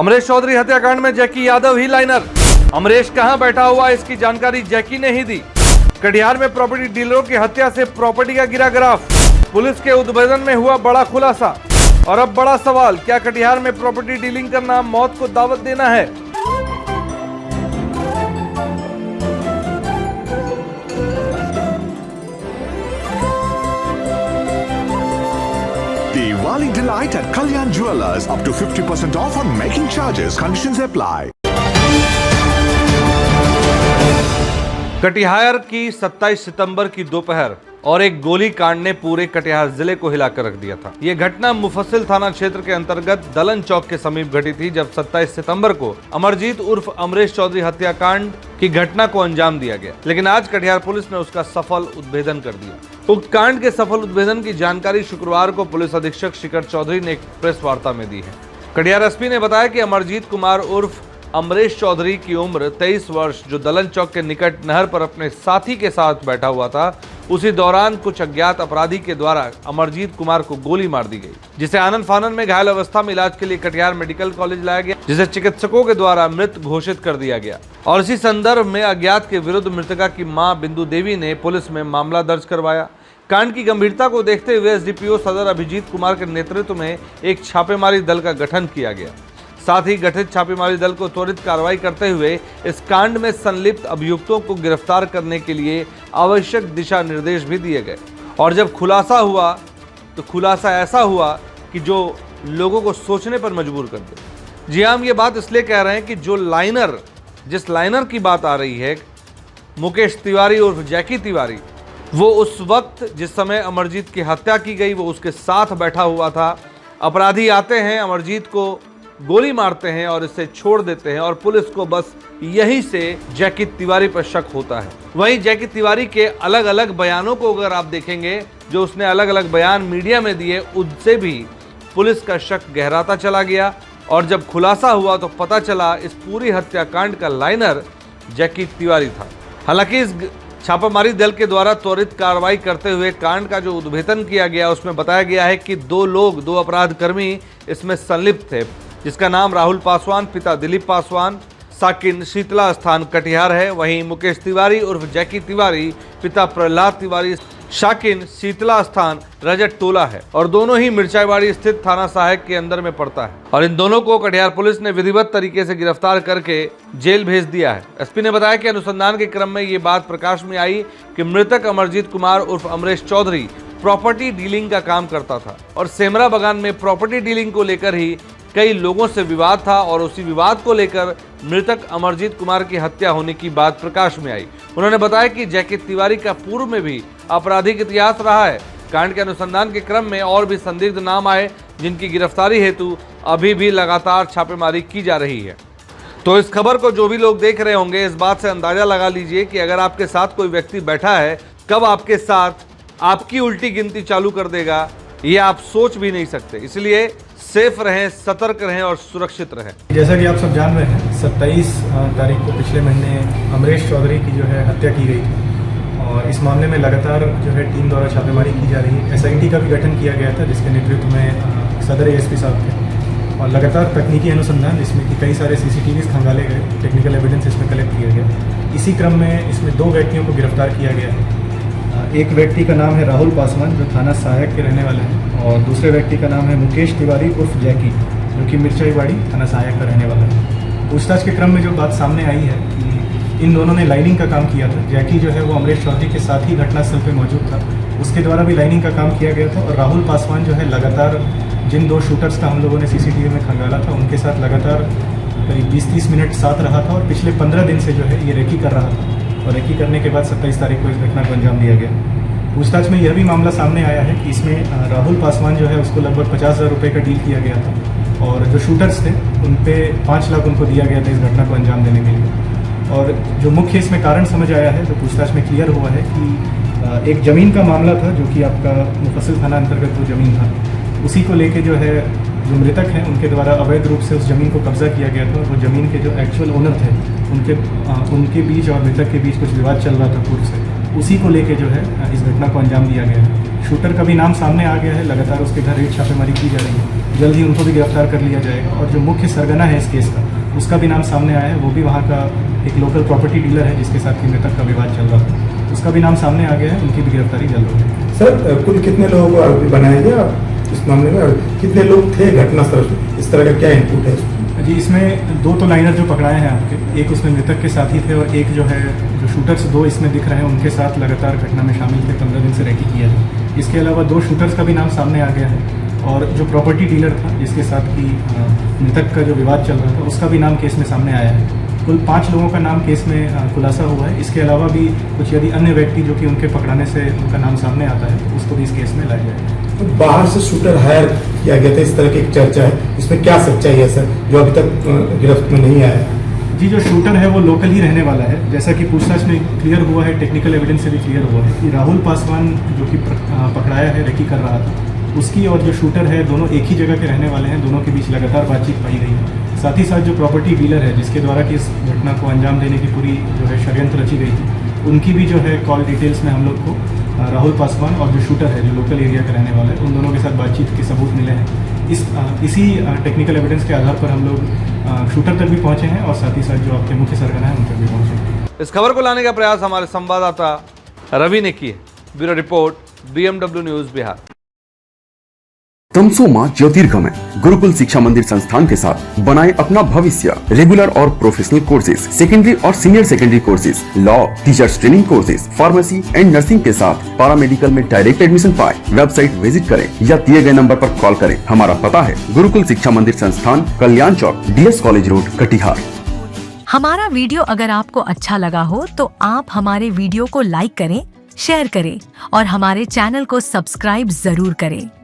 अमरेश चौधरी हत्याकांड में जैकी यादव ही लाइनर। अमरेश कहां बैठा हुआ इसकी जानकारी जैकी ने ही दी। कटिहार में प्रॉपर्टी डीलरों की हत्या से प्रॉपर्टी का गिरा ग्राफ। पुलिस के उद्भेदन में हुआ बड़ा खुलासा। और अब बड़ा सवाल, क्या कटिहार में प्रॉपर्टी डीलिंग करना मौत को दावत देना है? Diwali delight at Kalyan Jewellers, up to 50% off on making charges. Conditions apply. Katihar की 27 सितंबर की दोपहर और एक गोली कांड ने पूरे कटिहार जिले को हिलाकर रख दिया था। यह घटना मुफस्सिल थाना क्षेत्र के अंतर्गत दलन चौक के समीप घटी थी, जब 27 सितंबर को अमरजीत उर्फ अमरेश चौधरी हत्याकांड की घटना को अंजाम दिया गया। लेकिन आज कटिहार पुलिस ने उसका सफल उद्भेदन कर दिया। उक्त कांड के सफल उद्भेदन की जानकारी शुक्रवार को पुलिस अधीक्षक शिखर चौधरी ने एक प्रेस वार्ता में दी है। कटिहार एसपी ने बताया कि अमरजीत कुमार उर्फ अमरेश चौधरी की उम्र 23 वर्ष, जो दलन चौक के निकट नहर पर अपने साथी के साथ बैठा हुआ था, उसी दौरान कुछ अज्ञात अपराधी के द्वारा अमरजीत कुमार को गोली मार दी गई, जिसे आनन फानन में घायल अवस्था में इलाज के लिए कटिहार मेडिकल कॉलेज लाया गया, जिसे चिकित्सकों के द्वारा मृत घोषित कर दिया गया। और इसी संदर्भ में अज्ञात के विरुद्ध मृतका की मां बिंदु देवी ने पुलिस में मामला दर्ज करवाया। कांड की गंभीरता को देखते हुए एसडीपीओ सदर अभिजीत कुमार के नेतृत्व में एक छापेमारी दल का गठन किया गया। साथ ही गठित छापेमारी दल को त्वरित कार्रवाई करते हुए इस कांड में संलिप्त अभियुक्तों को गिरफ्तार करने के लिए आवश्यक दिशा निर्देश भी दिए गए। और जब खुलासा हुआ तो खुलासा ऐसा हुआ कि जो लोगों को सोचने पर मजबूर कर दे। जी हम ये बात इसलिए कह रहे हैं कि जिस लाइनर की बात आ रही है, मुकेश तिवारी उर्फ जैकी तिवारी, वो उस वक्त जिस समय अमरजीत की हत्या की गई वो उसके साथ बैठा हुआ था। अपराधी आते हैं, अमरजीत को गोली मारते हैं और इसे छोड़ देते हैं, और पुलिस को बस यहीं से जैकी तिवारी पर शक होता है। वहीं जैकी तिवारी के अलग अलग बयानों को अगर आप देखेंगे, जो उसने अलग अलग बयान मीडिया में दिए, उनसे भी पुलिस का शक गहराता चला गया। और जब खुलासा हुआ तो पता चला इस पूरी हत्याकांड का लाइनर जैकी तिवारी था। हालांकि इस छापामारी दल के द्वारा त्वरित कार्रवाई करते हुए कांड का जो उद्भेदन किया गया, उसमें बताया गया है कि दो अपराध कर्मी इसमें संलिप्त थे, जिसका नाम राहुल पासवान पिता दिलीप पासवान साकिन शीतला स्थान कटिहार है। वहीं मुकेश तिवारी उर्फ जैकी तिवारी पिता प्रहलाद तिवारी शाकिन शीतला स्थान रजत टोला है, और दोनों ही मिर्चाईवाड़ी स्थित थाना सहायक के अंदर में पड़ता है। और इन दोनों को कटिहार पुलिस ने विधिवत तरीके से गिरफ्तार करके जेल भेज दिया है। एसपी ने बताया कि अनुसंधान के क्रम में ये बात प्रकाश में आई कि मृतक अमरजीत कुमार उर्फ अमरेश चौधरी प्रॉपर्टी डीलिंग का काम करता था, और सेमरा बगान में प्रॉपर्टी डीलिंग को लेकर ही कई लोगों से विवाद था, और उसी विवाद को लेकर मृतक अमरजीत कुमार की हत्या होने की बात प्रकाश में आई। उन्होंने बताया कि जैकी तिवारी का पूर्व में भी आपराधिक इतिहास रहा है। कांड के अनुसंधान के क्रम में और भी संदिग्ध नाम आए, जिनकी गिरफ्तारी हेतु अभी भी लगातार छापेमारी की जा रही है। तो इस खबर को जो भी लोग देख रहे होंगे, इस बात से अंदाजा लगा लीजिए कि अगर आपके साथ कोई व्यक्ति बैठा है, कब आपके साथ आपकी उल्टी गिनती चालू कर देगा, ये आप सोच भी नहीं सकते। इसलिए सेफ रहें, सतर्क रहें और सुरक्षित रहें। जैसा कि आप सब जान रहे हैं, 27 तारीख को पिछले महीने अमरेश चौधरी की जो है हत्या की गई थी, और इस मामले में लगातार जो है टीम द्वारा छापेमारी की जा रही है। एसआईटी का भी गठन किया गया था, जिसके नेतृत्व में सदर एएसपी साहब थे, और लगातार तकनीकी अनुसंधान, जिसमें कि कई सारे सीसीटीवी खंगाले गए, टेक्निकल एविडेंस इसमें कलेक्ट किया गया। इसी क्रम में इसमें 2 व्यक्तियों को गिरफ्तार किया गया है। एक व्यक्ति का नाम है राहुल पासवान, जो थाना सहायक के रहने वाले हैं, और दूसरे व्यक्ति का नाम है मुकेश तिवारी उर्फ जैकी, जो कि मिर्चाईवाड़ी थाना सहायक का रहने वाला है। पूछताछ के क्रम में जो बात सामने आई है कि इन दोनों ने लाइनिंग का काम किया था। जैकी जो है वो अमरेश चौधरी के साथ ही घटनास्थल पर मौजूद था, उसके द्वारा भी लाइनिंग का काम किया गया था। और राहुल पासवान जो है लगातार जिन 2 शूटर्स का हम लोगों ने सीसीटीवी में खंगाला था, उनके साथ लगातार करीब 20-30 मिनट साथ रहा था, और पिछले 15 दिन से जो है ये रेकी कर रहा था, और रेकी करने के बाद 27 तारीख को इस घटना को अंजाम दिया गया। पूछताछ में यह भी मामला सामने आया है कि इसमें राहुल पासवान जो है उसको लगभग 50,000 रुपये का डील किया गया था, और जो शूटर्स थे उन पे 5 लाख उनको दिया गया था इस घटना को अंजाम देने के लिए। और जो मुख्य इसमें कारण समझ आया है, जो पूछताछ में क्लियर हुआ है कि एक ज़मीन का मामला था, जो कि आपका मुफस्सिल थाना अंतर्गत वो ज़मीन था, उसी को लेके जो है जो मृतक हैं उनके द्वारा अवैध रूप से उस ज़मीन को कब्जा किया गया था। वो ज़मीन के जो एक्चुअल ओनर थे उनके बीच और मृतक के बीच कुछ विवाद चल रहा था पूर्व से, उसी को लेके जो है इस घटना को अंजाम दिया गया है। शूटर का भी नाम सामने आ गया है, लगातार उसके घर रेड छापेमारी की जा रही है। जल्द ही उनको भी गिरफ्तार कर लिया जाएगा। और जो मुख्य सरगना है इस केस का, उसका भी नाम सामने आया है। वो भी वहाँ का एक लोकल प्रॉपर्टी डीलर है जिसके साथ कि मृतक का विवाद चल रहा था, उसका भी नाम सामने आ गया है। उनकी भी गिरफ्तारी जल्द होगी। सर, कुल कितने लोगों को आरोपी बनाया गया इस मामले में और कितने लोग थे घटनास्थल पे? इस तरह का क्या इनपुट है? जी, इसमें 2 तो लाइनर जो पकड़ाए हैं आपके, एक उसमें मृतक के साथी थे और एक जो है जो शूटर्स 2 इसमें दिख रहे हैं उनके साथ लगातार घटना में शामिल थे। 15 दिन से रेकी किया है। इसके अलावा 2 शूटर्स का भी नाम सामने आ गया है और जो प्रॉपर्टी डीलर था जिसके साथ कि मृतक का जो विवाद चल रहा था उसका भी नाम केस में सामने आया है। कुल 5 लोगों का नाम केस में खुलासा हुआ है। इसके अलावा भी कुछ यदि अन्य व्यक्ति जो कि उनके पकड़ाने से उनका नाम सामने आता है तो उसको भी इस केस में लाया जाएगा। तो बाहर से शूटर हायर किया गया था, इस तरह की एक चर्चा है, इसमें क्या सच्चाई है सर, जो अभी तक गिरफ्त में नहीं आया? जी, जो शूटर है वो लोकल ही रहने वाला है। जैसा कि पूछताछ में क्लियर हुआ है, टेक्निकल एविडेंस से भी क्लियर हुआ है कि राहुल पासवान जो कि पकड़ाया है, रेकी कर रहा था, उसकी और जो शूटर है दोनों एक ही जगह के रहने वाले हैं। दोनों के बीच लगातार बातचीत पाई गई है। साथ ही साथ जो प्रॉपर्टी डीलर है जिसके द्वारा कि इस घटना को अंजाम देने की पूरी जो है षड्यंत्र रची गई थी, उनकी भी जो है कॉल डिटेल्स में हम लोग को राहुल पासवान और जो शूटर है जो लोकल एरिया का रहने वाला है, उन दोनों के साथ बातचीत के सबूत मिले हैं। इसी टेक्निकल एविडेंस के आधार पर हम लोग शूटर तक भी पहुंचे हैं और साथ ही साथ जो आपके मुख्य सरगना है उन तक भी पहुंचे हैं। इस खबर को लाने का प्रयास हमारे संवाददाता रवि ने किया। Bureau report, BMW news Bihar. तमसोमा ज्योतिर्गमय गुरुकुल शिक्षा मंदिर संस्थान के साथ बनाए अपना भविष्य। रेगुलर और प्रोफेशनल कोर्सेज, सेकेंडरी और senior secondary courses, law, teachers training courses, pharmacy and nursing के साथ पैरामेडिकल में डायरेक्ट एडमिशन पाए। वेबसाइट विजिट करें या दिए गए नंबर पर कॉल करें। हमारा पता है गुरुकुल शिक्षा मंदिर संस्थान, कल्याण चौक, DS कॉलेज रोड, कटिहार। हमारा वीडियो अगर आपको अच्छा लगा हो तो आप हमारे वीडियो को लाइक करें, शेयर करें और हमारे चैनल को सब्सक्राइब जरूर करें।